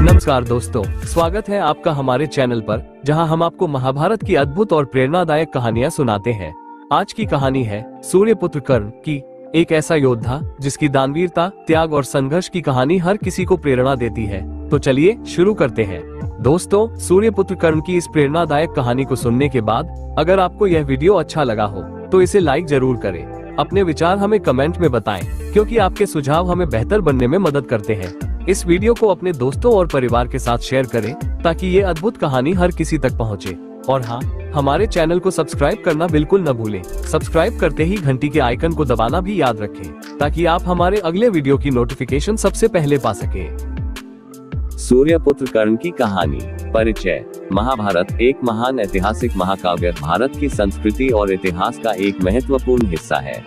नमस्कार दोस्तों, स्वागत है आपका हमारे चैनल पर, जहां हम आपको महाभारत की अद्भुत और प्रेरणादायक कहानियां सुनाते हैं। आज की कहानी है सूर्यपुत्र कर्ण की, एक ऐसा योद्धा जिसकी दानवीरता, त्याग और संघर्ष की कहानी हर किसी को प्रेरणा देती है। तो चलिए शुरू करते हैं। दोस्तों, सूर्यपुत्र कर्ण की इस प्रेरणादायक कहानी को सुनने के बाद अगर आपको यह वीडियो अच्छा लगा हो तो इसे लाइक जरूर करें। अपने विचार हमें कमेंट में बताएं, क्योंकि आपके सुझाव हमें बेहतर बनने में मदद करते हैं। इस वीडियो को अपने दोस्तों और परिवार के साथ शेयर करें ताकि ये अद्भुत कहानी हर किसी तक पहुंचे। और हाँ, हमारे चैनल को सब्सक्राइब करना बिल्कुल न भूलें। सब्सक्राइब करते ही घंटी के आइकन को दबाना भी याद रखें ताकि आप हमारे अगले वीडियो की नोटिफिकेशन सबसे पहले पा सकें। सूर्यपुत्र कर्ण की कहानी। परिचय। महाभारत एक महान ऐतिहासिक महाकाव्य भारत की संस्कृति और इतिहास का एक महत्वपूर्ण हिस्सा है।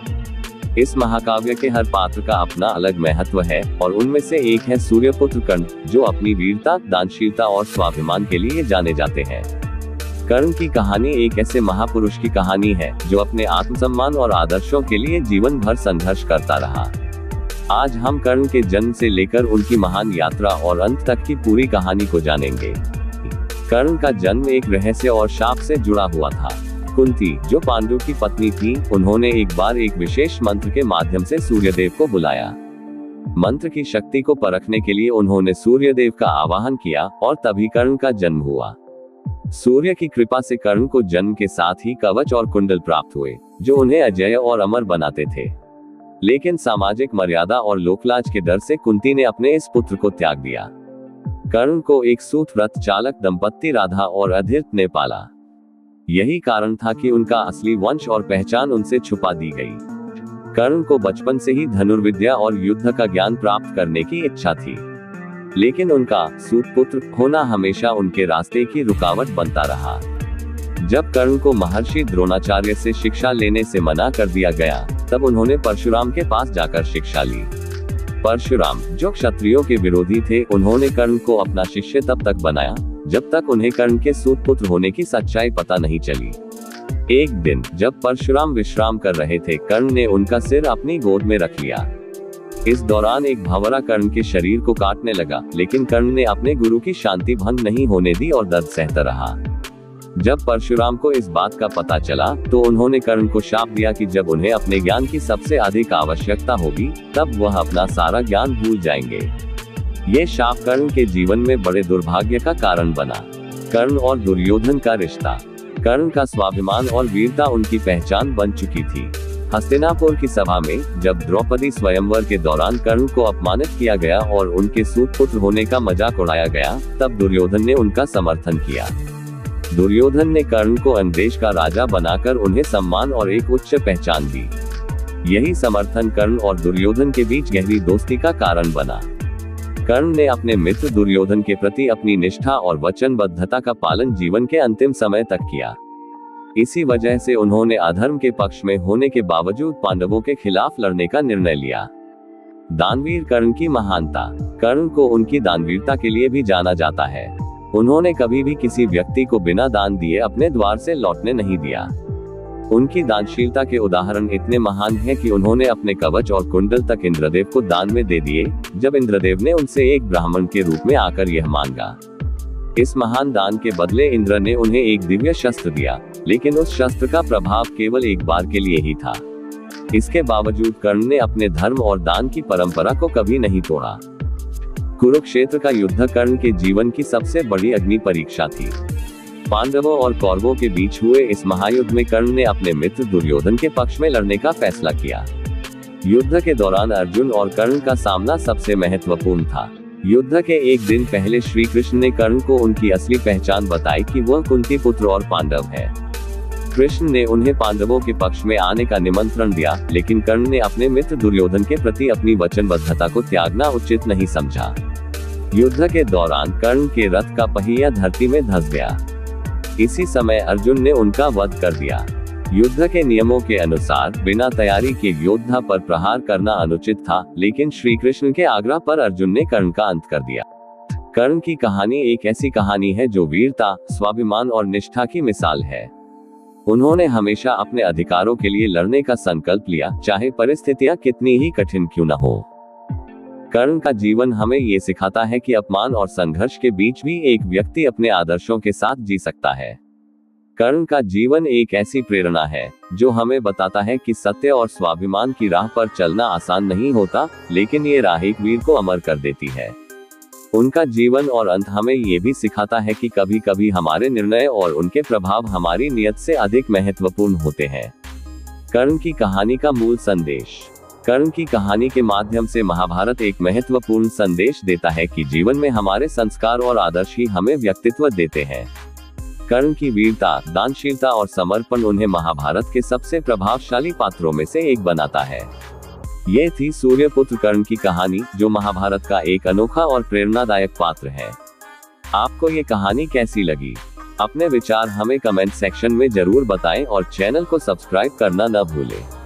इस महाकाव्य के हर पात्र का अपना अलग महत्व है और उनमें से एक है सूर्यपुत्र कर्ण, जो अपनी वीरता, दानशीलता और स्वाभिमान के लिए जाने जाते हैं। कर्ण की कहानी एक ऐसे महापुरुष की कहानी है जो अपने आत्मसम्मान और आदर्शों के लिए जीवन भर संघर्ष करता रहा। आज हम कर्ण के जन्म से लेकर उनकी महान यात्रा और अंत तक की पूरी कहानी को जानेंगे। कर्ण का जन्म एक रहस्य और शाप से जुड़ा हुआ था। कुंती, जो पांडु की पत्नी थी, उन्होंने एक बार एक विशेष मंत्र के माध्यम से सूर्यदेव को बुलाया। मंत्र की शक्ति को परखने के लिए उन्होंने सूर्यदेव का आवाहन किया और तभी कर्ण का जन्म हुआ। सूर्य की कृपा से कर्ण को जन्म के साथ ही कवच और कुंडल प्राप्त हुए, जो उन्हें अजेय और अमर बनाते थे। लेकिन सामाजिक मर्यादा और लोकलाज के डर से कुंती ने अपने इस पुत्र को त्याग दिया। कर्ण को एक सूत व्रत चालक दंपत्ति राधा और अधीर्त ने पाला। यही कारण था कि उनका असली वंश और पहचान उनसे छुपा दी गई। कर्ण को बचपन से ही धनुर्विद्या और युद्ध का ज्ञान प्राप्त करने की इच्छा थी, लेकिन उनका सूतपुत्र होना हमेशा उनके रास्ते की रुकावट बनता रहा। जब कर्ण को महर्षि द्रोणाचार्य से शिक्षा लेने से मना कर दिया गया, तब उन्होंने परशुराम के पास जाकर शिक्षा ली। परशुराम, जो क्षत्रियों के विरोधी थे, उन्होंने कर्ण को अपना शिष्य तब तक बनाया जब तक उन्हें कर्ण के सूतपुत्र होने की सच्चाई पता नहीं चली। एक दिन जब परशुराम विश्राम कर रहे थे, कर्ण ने उनका सिर अपनी गोद में रख लिया। इस दौरान एक भंवरा कर्ण के शरीर को काटने लगा, लेकिन कर्ण ने अपने गुरु की शांति भंग नहीं होने दी और दर्द सहता रहा। जब परशुराम को इस बात का पता चला तो उन्होंने कर्ण को शाप दिया कि जब उन्हें अपने ज्ञान की सबसे अधिक आवश्यकता होगी, तब वह अपना सारा ज्ञान भूल जाएंगे। ये शाप कर्ण के जीवन में बड़े दुर्भाग्य का कारण बना। कर्ण और दुर्योधन का रिश्ता। कर्ण का स्वाभिमान और वीरता उनकी पहचान बन चुकी थी। हस्तिनापुर की सभा में जब द्रौपदी स्वयंवर के दौरान कर्ण को अपमानित किया गया और उनके सूतपुत्र होने का मजाक उड़ाया गया, तब दुर्योधन ने उनका समर्थन किया। दुर्योधन ने कर्ण को अंदेश का राजा बनाकर उन्हें सम्मान और एक उच्च पहचान दी। यही समर्थन कर्ण और दुर्योधन के बीच गहरी दोस्ती का कारण बना। कर्ण ने अपने मित्र दुर्योधन के प्रति अपनी निष्ठा और वचनबद्धता का पालन जीवन के अंतिम समय तक किया। इसी वजह से उन्होंने अधर्म के पक्ष में होने के बावजूद पांडवों के खिलाफ लड़ने का निर्णय लिया। दानवीर कर्ण की महानता। कर्ण को उनकी दानवीरता के लिए भी जाना जाता है। उन्होंने कभी भी किसी व्यक्ति को बिना दान दिए अपने द्वार से लौटने नहीं दिया। उनकी दानशीलता के उदाहरण इतने महान हैं कि उन्होंने अपने कवच और कुंडल तक इंद्रदेव को दान में दे दिए, जब इंद्रदेव ने उनसे एक ब्राह्मण के रूप में आकर यह मांगा। इस महान दान के बदले इंद्र ने उन्हें एक दिव्य शस्त्र दिया, लेकिन उस शस्त्र का प्रभाव केवल एक बार के लिए ही था। इसके बावजूद कर्ण ने अपने धर्म और दान की परंपरा को कभी नहीं तोड़ा। कुरुक्षेत्र का युद्ध कर्ण के जीवन की सबसे बड़ी अग्नि परीक्षा थी। पांडवों और कौरवों के बीच हुए इस महायुद्ध में कर्ण ने अपने मित्र दुर्योधन के पक्ष में लड़ने का फैसला किया। युद्ध के दौरान अर्जुन और कर्ण का सामना सबसे महत्वपूर्ण था। युद्ध के एक दिन पहले श्री कृष्ण ने कर्ण को उनकी असली पहचान बताई कि वह कुंती पुत्र और पांडव है। कृष्ण ने उन्हें पांडवों के पक्ष में आने का निमंत्रण दिया, लेकिन कर्ण ने अपने मित्र दुर्योधन के प्रति अपनी वचनबद्धता को त्यागना उचित नहीं समझा। युद्ध के दौरान कर्ण के रथ का पहिया धरती में धंस गया। इसी समय अर्जुन ने उनका वध कर दिया। युद्ध के नियमों के अनुसार बिना तैयारी के योद्धा पर प्रहार करना अनुचित था, लेकिन श्री कृष्ण के आग्रह पर अर्जुन ने कर्ण का अंत कर दिया। कर्ण की कहानी एक ऐसी कहानी है जो वीरता, स्वाभिमान और निष्ठा की मिसाल है। उन्होंने हमेशा अपने अधिकारों के लिए लड़ने का संकल्प लिया, चाहे परिस्थितियां कितनी ही कठिन क्यों न हो। कर्ण का जीवन हमें ये सिखाता है कि अपमान और संघर्ष के बीच भी एक व्यक्ति अपने आदर्शों के साथ जी सकता है। कर्ण का जीवन एक ऐसी प्रेरणा है जो हमें बताता है कि सत्य और स्वाभिमान की राह पर चलना आसान नहीं होता, लेकिन ये राह एक वीर को अमर कर देती है। उनका जीवन और अंत हमें ये भी सिखाता है कि कभी कभी हमारे निर्णय और उनके प्रभाव हमारी नियत से अधिक महत्वपूर्ण होते हैं। कर्ण की कहानी का मूल संदेश। कर्ण की कहानी के माध्यम से महाभारत एक महत्वपूर्ण संदेश देता है कि जीवन में हमारे संस्कार और आदर्श ही हमें व्यक्तित्व देते हैं। कर्ण की वीरता, दानशीलता और समर्पण उन्हें महाभारत के सबसे प्रभावशाली पात्रों में से एक बनाता है। ये थी सूर्यपुत्र कर्ण की कहानी, जो महाभारत का एक अनोखा और प्रेरणादायक पात्र है। आपको ये कहानी कैसी लगी? अपने विचार हमें कमेंट सेक्शन में जरूर बताएं और चैनल को सब्सक्राइब करना न भूलें।